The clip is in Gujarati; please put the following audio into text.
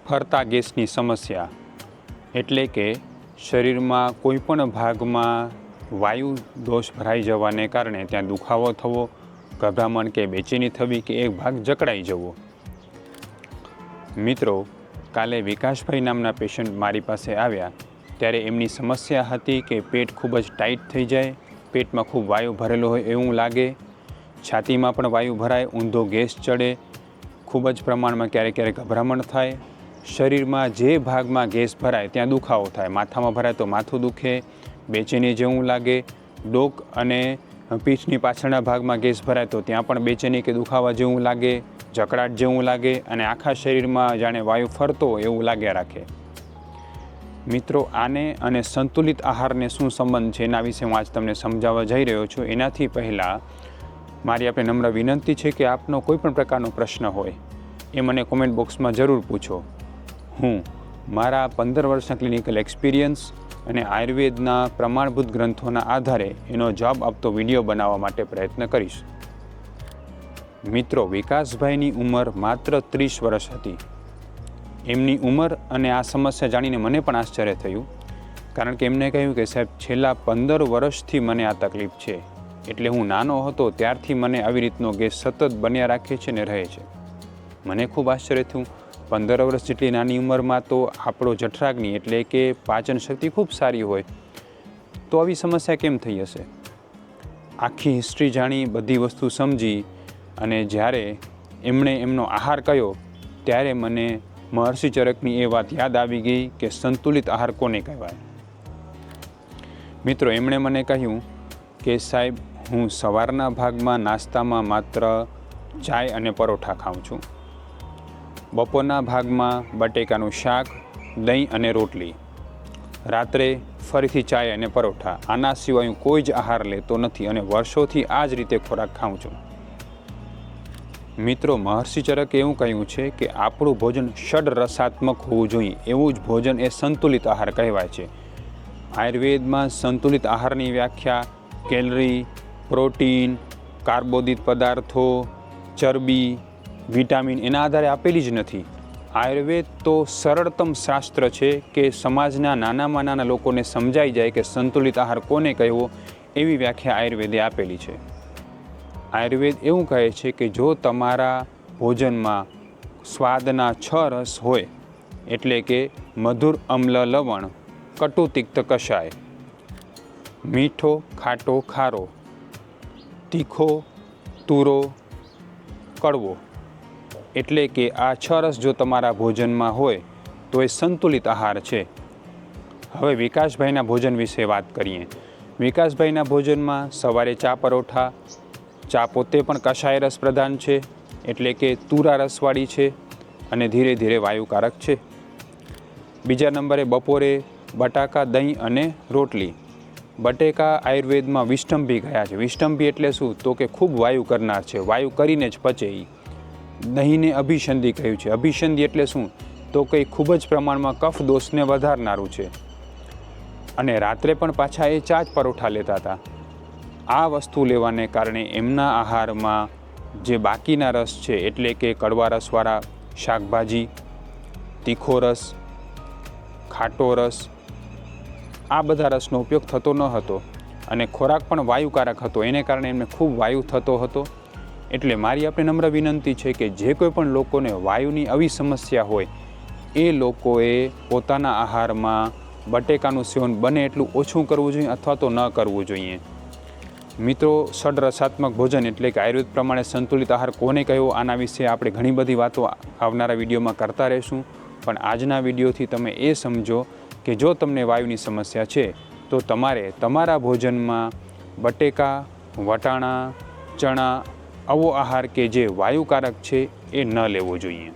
ફરતા ગેસની સમસ્યા એટલે કે શરીરમાં કોઈપણ ભાગમાં વાયુ દોષ ભરાઈ જવાને કારણે ત્યાં દુખાવો થવો, ગભરામણ કે બેચેની થવી કે એક ભાગ જકડાઈ જવો. મિત્રો, કાલે વિકાસભાઈ નામના પેશન્ટ મારી પાસે આવ્યા ત્યારે એમની સમસ્યા હતી કે પેટ ખૂબ જ ટાઈટ થઈ જાય, પેટમાં ખૂબ વાયુ ભરેલો હોય એવું લાગે, છાતીમાં પણ વાયુ ભરાય, ઊંધો ગેસ ચડે, ખૂબ જ પ્રમાણમાં ક્યારેક ક્યારેક ગભરામણ થાય, શરીરમાં જે ભાગમાં ગેસ ભરાય ત્યાં દુખાવો થાય, માથામાં ભરાય તો માથું દુખે, બેચેની જેવું લાગે, ડોક અને પીઠની પાછળના ભાગમાં ગેસ ભરાય તો ત્યાં પણ બેચેની કે દુખાવા જેવું લાગે, જકડાટ જેવું લાગે અને આખા શરીરમાં જાણે વાયુ ફરતો હોય એવું લાગ્યા રાખે. મિત્રો, આને અને સંતુલિત આહારને શું સંબંધ છે એના વિશે હું આજ તમને સમજાવવા જઈ રહ્યો છું. એનાથી પહેલાં મારી આપણે નમ્ર વિનંતી છે કે આપનો કોઈ પણ પ્રકારનો પ્રશ્ન હોય એ મને કોમેન્ટ બોક્સમાં જરૂર પૂછો. હું મારા 15 વર્ષના ક્લિનિકલ એક્સપિરિયન્સ અને આયુર્વેદના પ્રમાણભૂત ગ્રંથોના આધારે એનો જવાબ આપતો વિડીયો બનાવવા માટે પ્રયત્ન કરીશ. મિત્રો, વિકાસભાઈની ઉંમર માત્ર 30 વર્ષ હતી. એમની ઉંમર અને આ સમસ્યા જાણીને મને પણ આશ્ચર્ય થયું, કારણ કે એમને કહ્યું કે સાહેબ છેલ્લા 15 વર્ષથી મને આ તકલીફ છે, એટલે હું નાનો હતો ત્યારથી મને આવી રીતનો ગેસ સતત બન્યા રાખે છે ને રહે છે. મને ખૂબ આશ્ચર્ય થયું. 15 વર્ષ જેટલી નાની ઉંમરમાં તો આપણો જઠરાગ્નિ એટલે કે પાચન શક્તિ ખૂબ સારી હોય, તો આવી સમસ્યા કેમ થઈ હશે? આખી હિસ્ટ્રી જાણી, બધી વસ્તુ સમજી અને જ્યારે એમણે એમનો આહાર કહ્યો ત્યારે મને મહર્ષિ ચરકની એ વાત યાદ આવી ગઈ કે સંતુલિત આહાર કોને કહેવાય. મિત્રો, એમણે મને કહ્યું કે સાહેબ હું સવારના ભાગમાં નાસ્તામાં માત્ર ચાય અને પરોઠા ખાઉં છું, બપોરના ભાગમાં બટેકાનું શાક, દહીં અને રોટલી, રાત્રે ફરીથી ચાય અને પરોઠા, આના સિવાય હું કોઈ જ આહાર લેતો નથી અને વર્ષોથી આ જ રીતે ખોરાક ખાઉં છું. મિત્રો, મહર્ષિ ચરકે એવું કહ્યું છે કે આપણું ભોજન ષડરસાત્મક હોવું જોઈએ, એવું જ ભોજન એ સંતુલિત આહાર કહેવાય છે. આયુર્વેદમાં સંતુલિત આહારની વ્યાખ્યા કેલરી, પ્રોટીન, કાર્બોદિત પદાર્થો, ચરબી, વિટામિન એના આધારે આપેલી જ નથી. આયુર્વેદ તો સરળતમ શાસ્ત્ર છે કે સમાજના નાનામાં નાના લોકોને સમજાઈ જાય કે સંતુલિત આહાર કોને કહેવો, એવી વ્યાખ્યા આયુર્વેદે આપેલી છે. આયુર્વેદ એવું કહે છે કે જો તમારા ભોજનમાં સ્વાદના 6 રસ હોય, એટલે કે મધુર, અમ્લ, લવણ, કટુ, તિક્ત, કષાય, મીઠો, ખાટો, ખારો, તીખો, તુરો, કડવો, એટલે કે આ 6 રસ જો તમારા ભોજનમાં હોય તો એ સંતુલિત આહાર છે. હવે વિકાસભાઈના ભોજન વિશે વાત કરીએ. વિકાસભાઈના ભોજનમાં સવારે ચા પરોઠા, ચા પોતે પણ કષાય રસ પ્રધાન છે, એટલે કે તુરા રસવાળી છે અને ધીરે ધીરે વાયુકારક છે. બીજા નંબરે બપોરે બટાકા, દહીં અને રોટલી. બટેકા આયુર્વેદમાં વિષ્ટંભી ગયા છે. વિષ્ટંભી એટલે શું? તો કે ખૂબ વાયુ કરનાર છે, વાયુ કરીને જ પચે એ. દહીંને અભિસંધી કહ્યું છે. અભિસંધી એટલે શું? તો કંઈ ખૂબ જ પ્રમાણમાં કફ દોષને વધારનારું છે. અને રાત્રે પણ પાછા એ ચા જ પરોઠા લેતા હતા. આ વસ્તુ લેવાને કારણે એમના આહારમાં જે બાકીના રસ છે, એટલે કે કડવા રસવાળા શાકભાજી, તીખો રસ, ખાટો રસ, આ બધા રસનો ઉપયોગ થતો ન હતો અને ખોરાક પણ વાયુકારક હતો. એને કારણે એમને ખૂબ વાયુ થતો હતો. એટલે મારી આપણે નમ્ર વિનંતી છે કે જે કોઈ પણ લોકોને વાયુની આવી સમસ્યા હોય એ લોકોએ પોતાના આહારમાં બટેકાનું સેવન બને એટલું ઓછું કરવું જોઈએ અથવા તો ન કરવું જોઈએ. મિત્રો, ષડરસાત્મક ભોજન એટલે કે આયુર્વેદ પ્રમાણે સંતુલિત આહાર કોને કહેવો, આના વિશે આપણે ઘણી બધી વાતો આવનારા વિડીયોમાં કરતા રહીશું. પણ આજના વિડીયોથી તમે એ સમજો કે જો તમને વાયુની સમસ્યા છે તો તમારે તમારા ભોજનમાં બટેકા, વટાણા, ચણા, આવો આહાર કે જે વાયુકારક છે એ ન લેવો જોઈએ.